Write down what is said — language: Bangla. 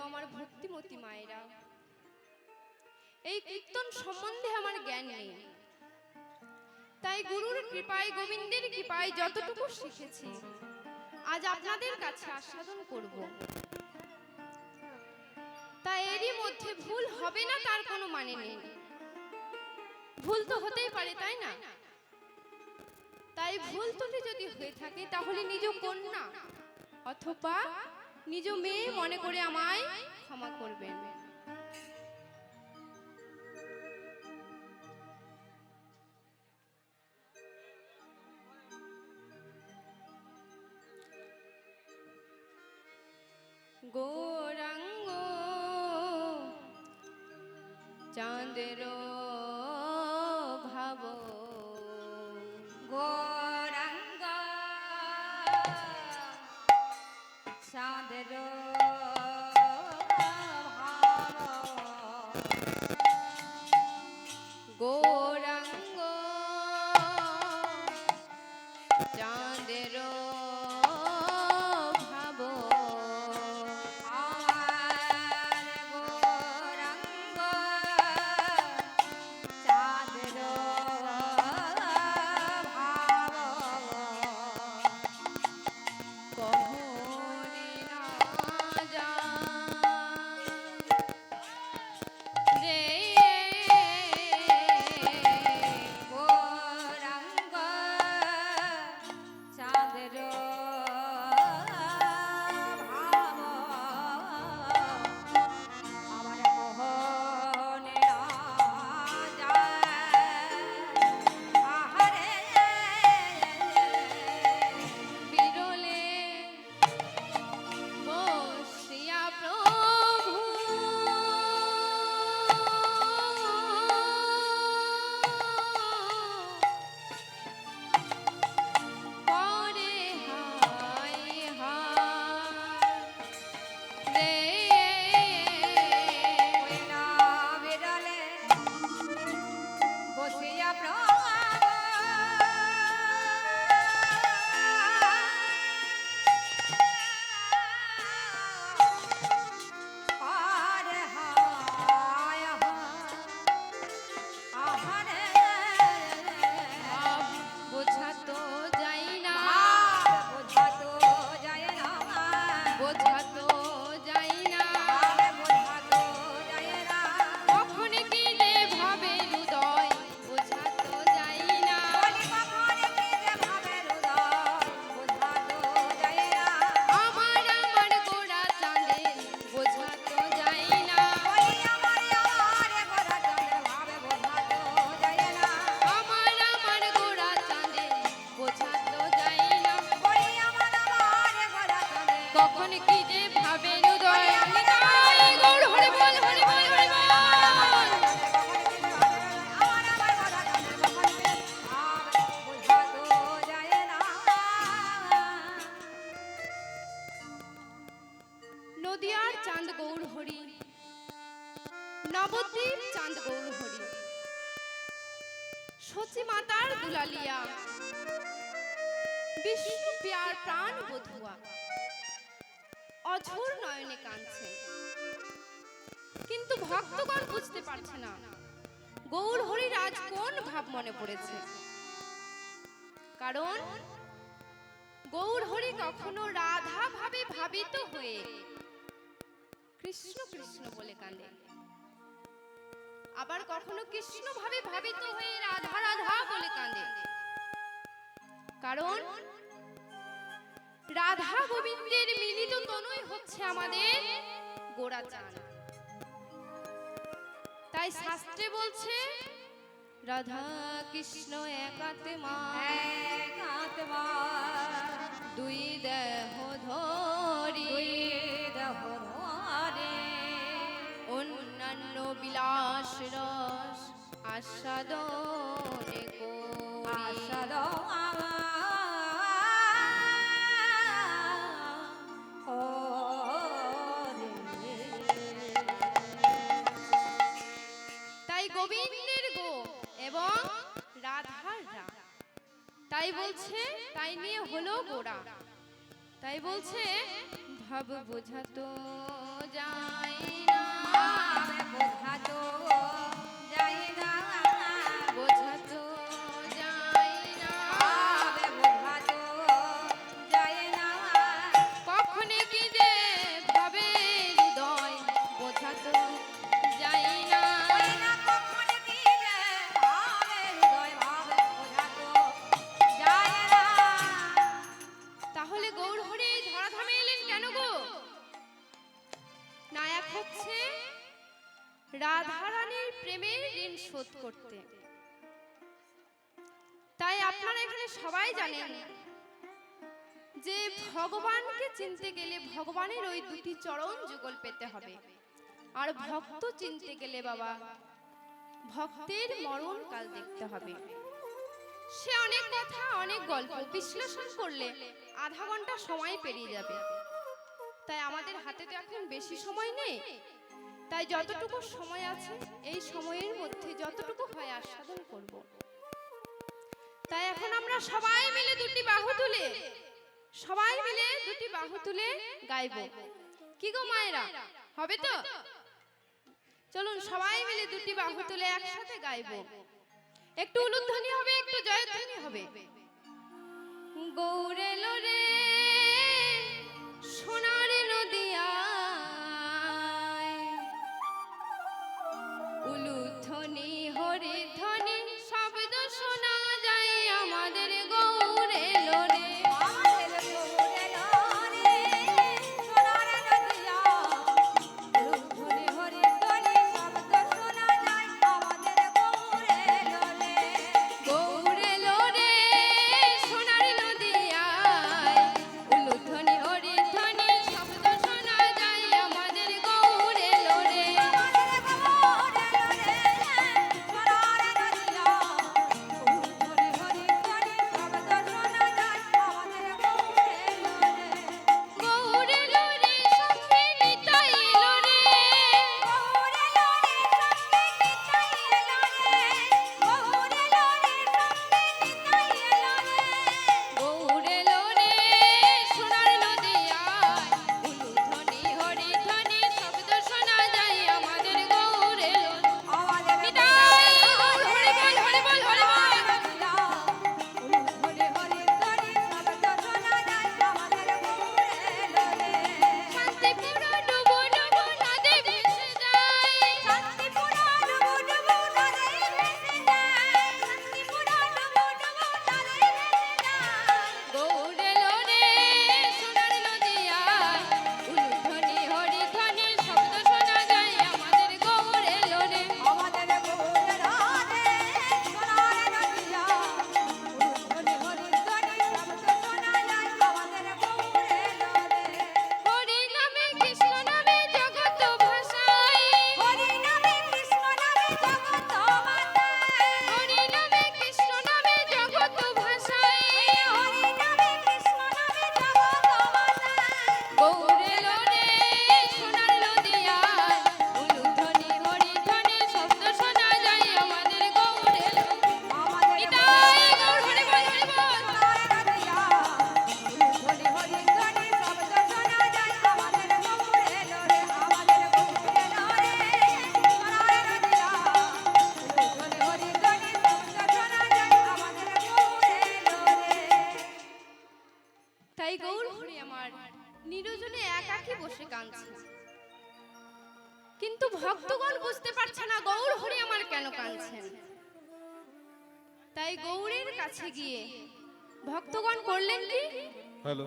আমার ভক্তিমতী মায়েরা, এই কীর্তন সম্বন্ধে আমার জ্ঞান নেই, তাই গুরুর কৃপায় গোবিন্দের কৃপায় যতটুকু শিখেছি আজ আপনাদের কাছে আস্বাদন করব। তাই এরই মধ্যে ভুল হবে না তার কোনো মানে নেই, ভুল তো হতেই পারে তাই না? তাই ভুল ত্রুটি যদি হয়ে থাকে তাহলে নিজ কন্যা অথবা নিজ মেয়ে মনে করে আমায় ক্ষমা করবেন। গৌরাঙ্গ চাঁদের ভাব, গৌরাঙ্গ চাঁদের গৌরাঙ্গ চাঁদের ভাব, গৌরাঙ্গ চাঁদের ভাব কহনে না যায় রে। গৌরাঙ্গ চাঁদের ভাব আমার মোহনে আহারে বিরলে বসিয়া প্রভু করে হায় হায় রে। না বিরলে বসিয়া পার হায় আহারে ভাব বোঝা তো যাই না, বোঝা তো যায় না বোঝা তো যাই না, বোঝা তো যায় না কখন কি যে ভাবে হৃদয় বোঝা তো যাই না। বলি কখন কি যে ভাবে হৃদয় বোঝা তো যায় না আমার গোড়া চাঁদে বোঝা তো যাই না। বলি আমার গোরা চন্দ্র ভাবে বোঝা তো যায় না আমার গোড়া চাঁদে বোঝা তো যাই না, বলি আমার গোরা চন্দ্র কখন কি যে ভাবে হৃদয়। নিতাই গৌর হরি বল হরি বল হরি বল। নদিয়ার চাঁদ গৌর হরি, নবদ্বীপ চাঁদ গৌর হরি, সচি মাতার দুলালিয়া, বিষ্ণু প্যার প্রাণ বধুয়া অঝোর নয়নে কাঁদছে, কিন্তু ভক্তগণ বুঝতে পারছে না গৌর হরির আজ কোন ভাব মনে পড়েছে। কারণ গৌর হরি কখনো রাধা ভাবে ভাবিত হয়ে কৃষ্ণ কৃষ্ণ বলে কাঁদে, আবার কখনো কৃষ্ণ ভাবে ভাবিত হয়ে রাধা রাধা বলে কাঁদে। কারণ রাধা গোবিন্দের মিলিত তনুই হচ্ছে আমাদের গোড়া চাঁদ। তাই শাস্ত্রে বলছে রাধা কৃষ্ণ একাত্মা, দুই দেহ ধরি, অন্যান্য বিলাস রস আস্বাদনে করি। তাই গোবিন্দের গো এবং রাধার রা, তাই বলছে তাই নিয়ে হলো গোড়া। তাই বলছে ভাব বোঝাতো যায় হচ্ছে রাধারানীর প্রেমের ঋণ শোধ করতে। তাই আপনারা এখানে সবাই জানেন যে ভগবানকে চিনতে গেলে ভগবানের ওই দুটি চরণ যুগল পেতে হবে, আর ভক্ত চিনতে গেলে বাবা ভক্তের মরণ কাল দেখতে হবে। সে অনেক কথা অনেক গল্প বিশ্লেষণ করলে আধা ঘন্টা সময় পেরিয়ে যাবে। তাই আমাদের হাতে তো এখন বেশি সময় নেই, তাই যতটুকু সময় আছে এই সময়ের মধ্যে যতটুকু হয় আস্বাদন করব। তাই এখন আমরা সবাই মিলে দুটি বাহু তুলে গাইব। কি গো মায়েরা, হবে তো? চলুন সবাই মিলে দুটি বাহু তুলে একসাথে গাইব। একটু উলুধ্বনি হবে, একটু জয়ধ্বনি হবে। গৌরে লোরে সোনার নদিয়ায়, উলুধ্বনি হরি ধ্বনি শব্দ শোনা যায় আমাদের গৌরে লোরে। তাই গৌর হরি আমার নিরজনে একাকী বসে কাঁদছে, কিন্তু ভক্তগণ বুঝতে পারছে না গৌর হরি আমার কেন কাঁদছেন। তাই গৌরের কাছে গিয়ে ভক্তগণ করলেন কি? হ্যালো।